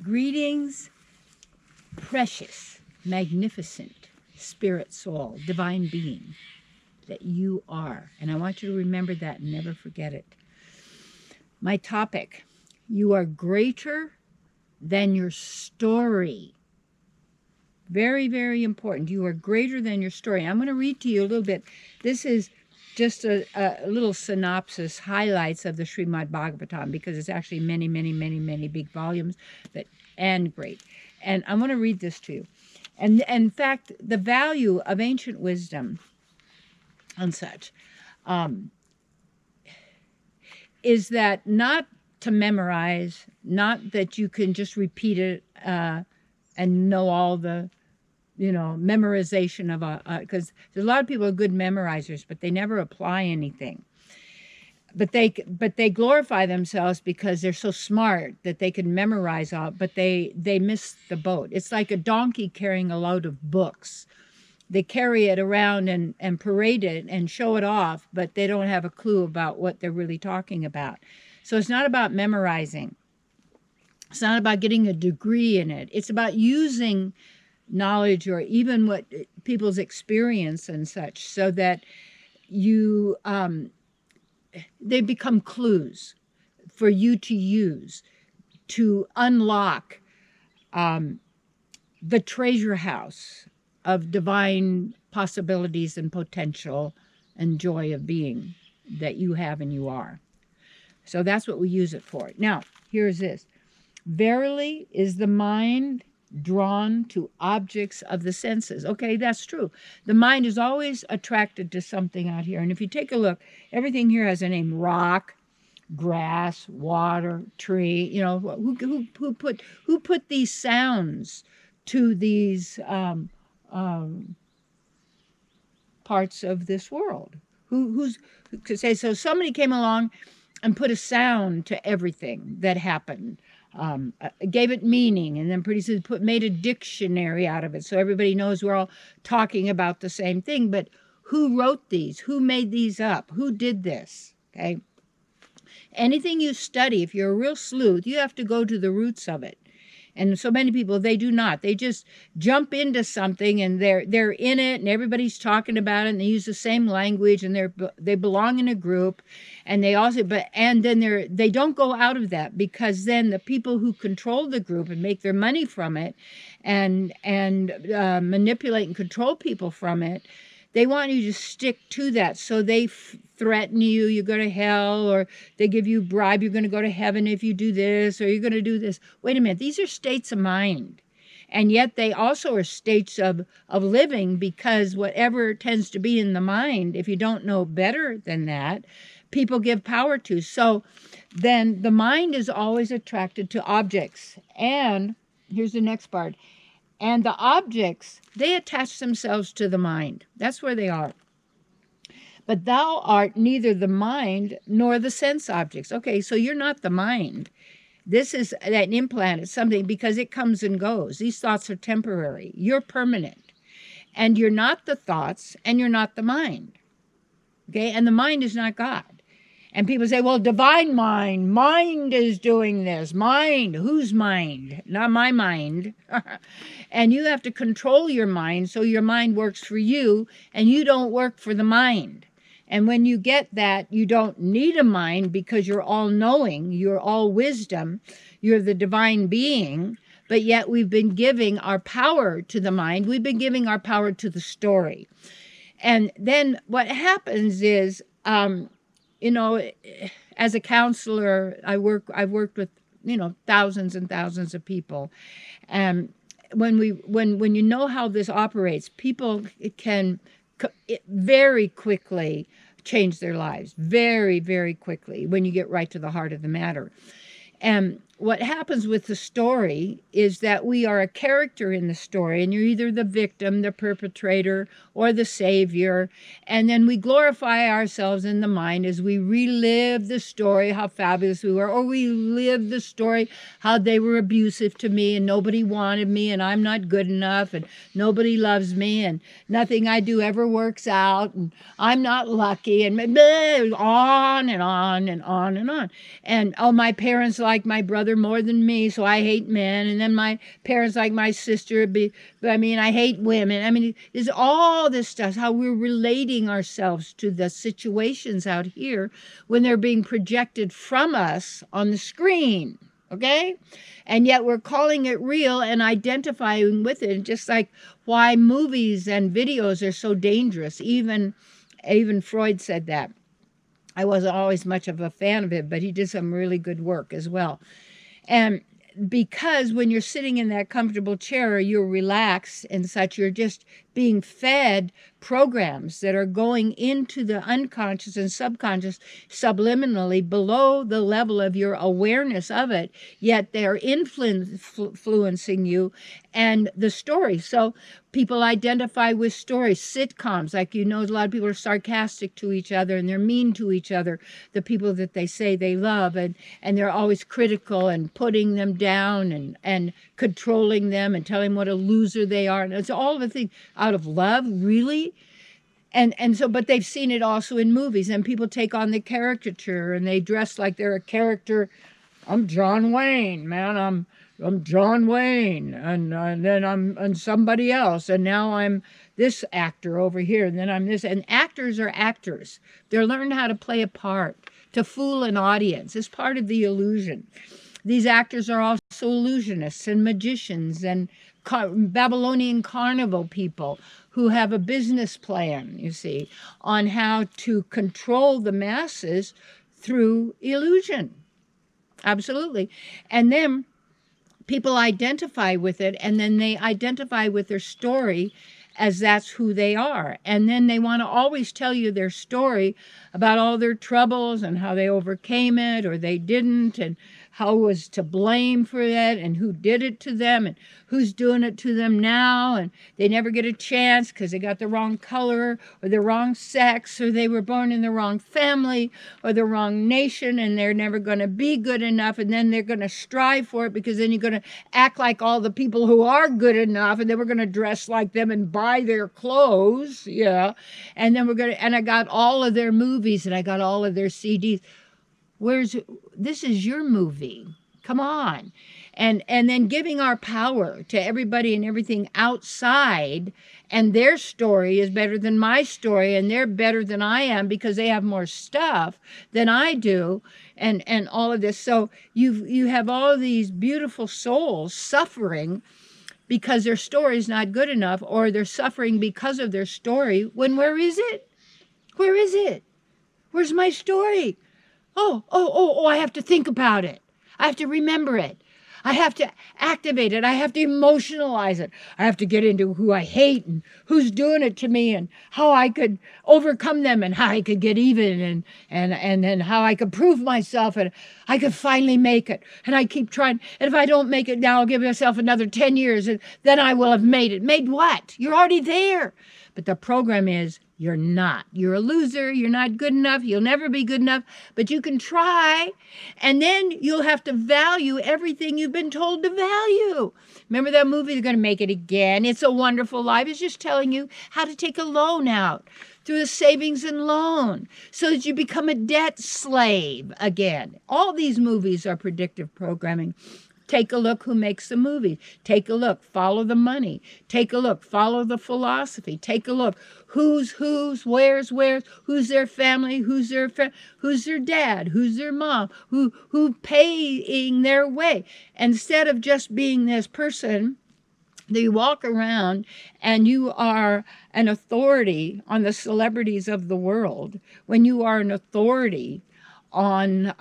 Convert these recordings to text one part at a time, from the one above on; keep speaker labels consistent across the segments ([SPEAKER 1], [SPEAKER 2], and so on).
[SPEAKER 1] Greetings, precious, magnificent spirit soul, divine being that you are. And I want you to remember that and never forget it. My topic, you are greater than your story. Very, very important. You are greater than your story. I'm going to read to you a little bit. This is just a little synopsis, highlights of the Srimad Bhagavatam, because it's actually many, many, many, many big volumes and great. And I'm going to read this to you. And in fact, the value of ancient wisdom and such is that not to memorize, not that you can just repeat it and know all the memorization of because there's a lot of people who are good memorizers, but they never apply anything. But they glorify themselves because they're so smart that they can memorize all, but they miss the boat. It's like a donkey carrying a load of books. They carry it around and parade it and show it off, but they don't have a clue about what they're really talking about. So it's not about memorizing. It's not about getting a degree in it. It's about using knowledge or even what people's experience and such, so that you they become clues for you to use to unlock the treasure house of divine possibilities and potential and joy of being that you have and you are. So that's what we use it for. Now, here's this. Verily is the mind drawn to objects of the senses. Okay, that's true. The mind is always attracted to something out here. And if you take a look, everything here has a name: rock, grass, water, tree. Who put these sounds to these parts of this world? Who's to say? So somebody came along and put a sound to everything that happened. Gave it meaning, and then pretty soon made a dictionary out of it, so everybody knows we're all talking about the same thing. But who wrote these? Who made these up? Who did this? Okay. Anything you study, if you're a real sleuth, you have to go to the roots of it. And so many people, they do not. They just jump into something and they're in it and everybody's talking about it and they use the same language and they belong in a group, and they also they don't go out of that, because then the people who control the group and make their money from it and manipulate and control people from it, they want you to stick to that. So they threaten you go to hell, or they give you a bribe, you're going to go to heaven if you do this, or you're going to do this. Wait a minute, these are states of mind. And yet they also are states of living, because whatever tends to be in the mind, if you don't know better than that, people give power to. So then the mind is always attracted to objects. And here's the next part. And the objects, they attach themselves to the mind. That's where they are. But thou art neither the mind nor the sense objects. Okay, so you're not the mind. This is an implant. It's something, because it comes and goes. These thoughts are temporary. You're permanent. And you're not the thoughts, and you're not the mind. Okay, and the mind is not God. And people say, well, divine mind is doing this. Mind, whose mind? Not my mind. And you have to control your mind so your mind works for you and you don't work for the mind. And when you get that, you don't need a mind, because you're all knowing, you're all wisdom, you're the divine being. But yet we've been giving our power to the mind. We've been giving our power to the story. And then what happens is, as a counselor, I've worked with, thousands and thousands of people. And when you know how this operates, people can very quickly change their lives, very, very quickly, when you get right to the heart of the matter. And what happens with the story is that we are a character in the story, and you're either the victim, the perpetrator, or the savior. And then we glorify ourselves in the mind as we relive the story, how fabulous we were, or we live the story, how they were abusive to me and nobody wanted me and I'm not good enough and nobody loves me and nothing I do ever works out and I'm not lucky, and on and on and on and on. And oh, my parents like my brother more than me, so I hate men. And then my parents like my sister. I hate women. I mean, it's all this stuff, how we're relating ourselves to the situations out here when they're being projected from us on the screen. Okay? And yet we're calling it real and identifying with it, just like why movies and videos are so dangerous. Even Freud said that. I wasn't always much of a fan of it, but he did some really good work as well. And because when you're sitting in that comfortable chair, you're relaxed and such, you're just being fed programs that are going into the unconscious and subconscious subliminally below the level of your awareness of it, yet they're influencing you and the story. So people identify with stories, sitcoms, like, a lot of people are sarcastic to each other and they're mean to each other, the people that they say they love, and they're always critical and putting them down and controlling them and telling them what a loser they are. And it's all the things out of love, really. And so, but they've seen it also in movies, and people take on the caricature and they dress like they're a character. I'm John Wayne, man. I'm John Wayne, and then I'm somebody else, and now I'm this actor over here, and then I'm this. And actors are actors. They're learned how to play a part, to fool an audience. It's part of the illusion. These actors are also illusionists and magicians and Babylonian carnival people who have a business plan, you see, on how to control the masses through illusion. Absolutely. And then people identify with it, and then they identify with their story as that's who they are. And then they want to always tell you their story about all their troubles and how they overcame it or they didn't, and how was to blame for that, and who did it to them, and who's doing it to them now, and they never get a chance because they got the wrong color or the wrong sex, or they were born in the wrong family or the wrong nation, and they're never going to be good enough, and then they're going to strive for it, because then you're going to act like all the people who are good enough, and then we're going to dress like them and buy their clothes, and then and I got all of their movies and I got all of their CDs. This is your movie. Come on. And then giving our power to everybody and everything outside, and their story is better than my story, and they're better than I am because they have more stuff than I do, and all of this. So you have all of these beautiful souls suffering because their story is not good enough, or they're suffering because of their story, when where is it? Where is it? Where's my story? Oh, I have to think about it. I have to remember it. I have to activate it. I have to emotionalize it. I have to get into who I hate and who's doing it to me, and how I could overcome them, and how I could get even, and then how I could prove myself, and I could finally make it. And I keep trying. And if I don't make it now, I'll give myself another 10 years, and then I will have made it. Made what? You're already there. But the program is, you're not. You're a loser. You're not good enough. You'll never be good enough. But you can try. And then you'll have to value everything you've been told to value. Remember that movie, They're Going to Make It Again? It's a Wonderful Life. It's just telling you how to take a loan out through the savings and loan so that you become a debt slave again. All these movies are predictive programming. Take a look who makes the movie. Take a look. Follow the money. Take a look. Follow the philosophy. Take a look. Who's, where's, who's their family, who's their dad, who's their mom, who paying their way. Instead of just being this person that you walk around and you are an authority on the celebrities of the world, when you are an authority on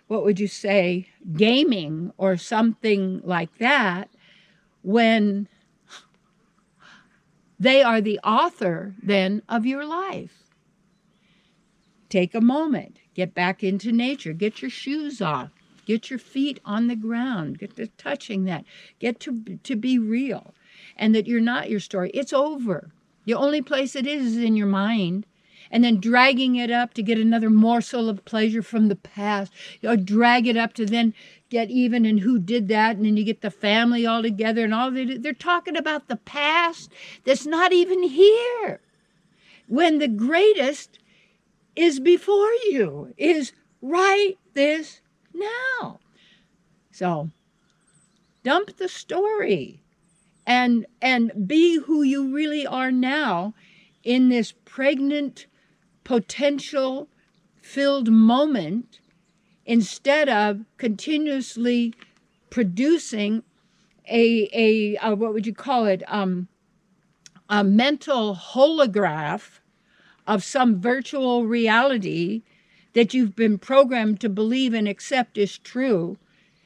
[SPEAKER 1] what would you say, gaming or something like that, when they are the author then of your life. Take a moment, get back into nature, get your shoes off, get your feet on the ground, get to touching that, get to be real, and that you're not your story. It's over. The only place it is in your mind. And then dragging it up to get another morsel of pleasure from the past. Or drag it up to then get even and who did that. And then you get the family all together and all they're talking about the past that's not even here. When the greatest is before you, is right this now. So dump the story and be who you really are now in this pregnant, potential filled moment, instead of continuously producing a what would you call it, a mental holograph of some virtual reality that you've been programmed to believe and accept is true,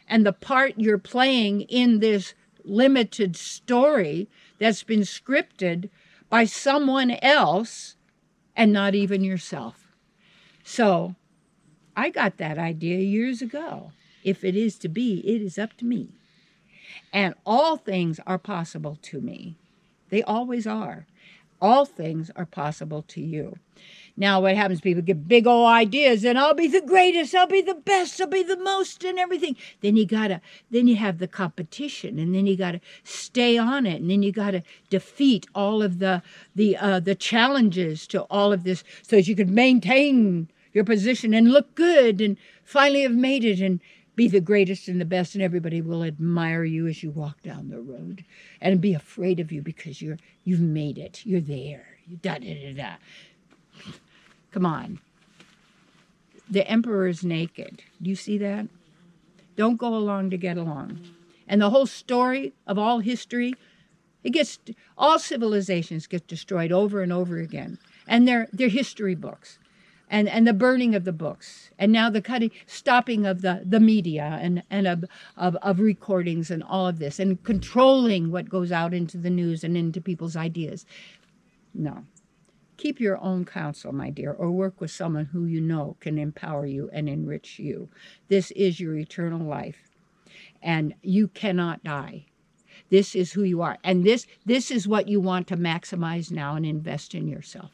[SPEAKER 1] and the part you're playing in this limited story that's been scripted by someone else and not even yourself. So I got that idea years ago. If it is to be, it is up to me. And all things are possible to me. They always are. All things are possible to you. Now, what happens, people get big old ideas, and I'll be the greatest, I'll be the best, I'll be the most and everything. Then you have the competition, and then you gotta stay on it, and then you gotta defeat all of the challenges to all of this so that you can maintain your position and look good and finally have made it and be the greatest and the best, and everybody will admire you as you walk down the road and be afraid of you because you've made it. You're there. Da-da-da-da. Come on. The emperor is naked. Do you see that? Don't go along to get along. And the whole story of all history, all civilizations get destroyed over and over again. And they're history books. And the burning of the books, and now the stopping of the media and of recordings and all of this, and controlling what goes out into the news and into people's ideas. No. Keep your own counsel, my dear, or work with someone who you know can empower you and enrich you. This is your eternal life, and you cannot die. This is who you are, and this is what you want to maximize now and invest in yourself.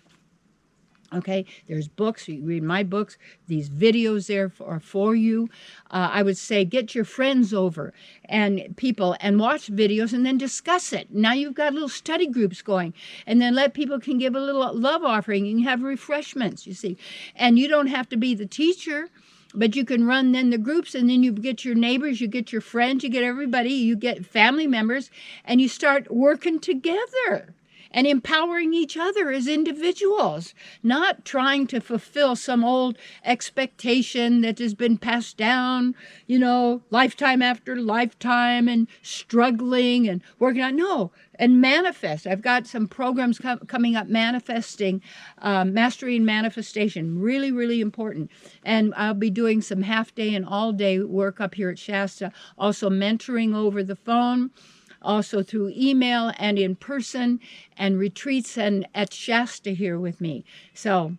[SPEAKER 1] Okay, there's books. You read my books. These videos there are for you. I would say get your friends over and people and watch videos and then discuss it. Now you've got little study groups going, and then let people can give a little love offering. You can have refreshments, you see. And you don't have to be the teacher, but you can run then the groups, and then you get your neighbors, you get your friends, you get everybody, you get family members, and you start working together and empowering each other as individuals, not trying to fulfill some old expectation that has been passed down, lifetime after lifetime, and struggling and working on. No, and manifest. I've got some programs coming up, manifesting, mastery and manifestation, really, really important. And I'll be doing some half-day and all-day work up here at Shasta, also mentoring over the phone, also through email and in person, and retreats and at Shasta here with me. So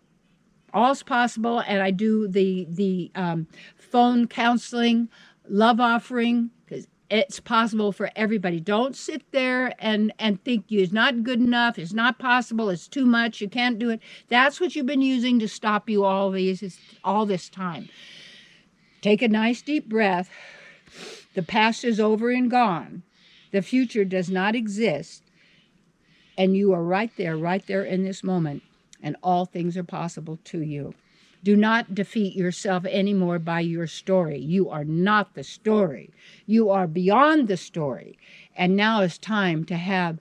[SPEAKER 1] all's possible, and I do the phone counseling, love offering, because it's possible for everybody. Don't sit there and think it's not good enough, it's not possible, it's too much, you can't do it. That's what you've been using to stop you all this time. Take a nice deep breath. The past is over and gone. The future does not exist, and you are right there in this moment, and all things are possible to you. Do not defeat yourself anymore by your story. You are not the story. You are beyond the story, and now is time to have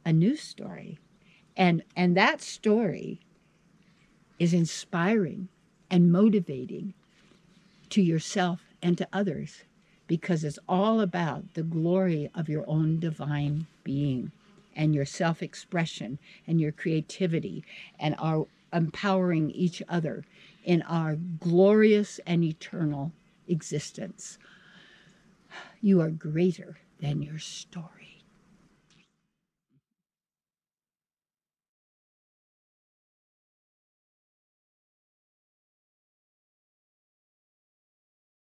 [SPEAKER 1] a new story, and that story is inspiring and motivating to yourself and to others, because it's all about the glory of your own divine being and your self-expression and your creativity and our empowering each other in our glorious and eternal existence. You are greater than your story.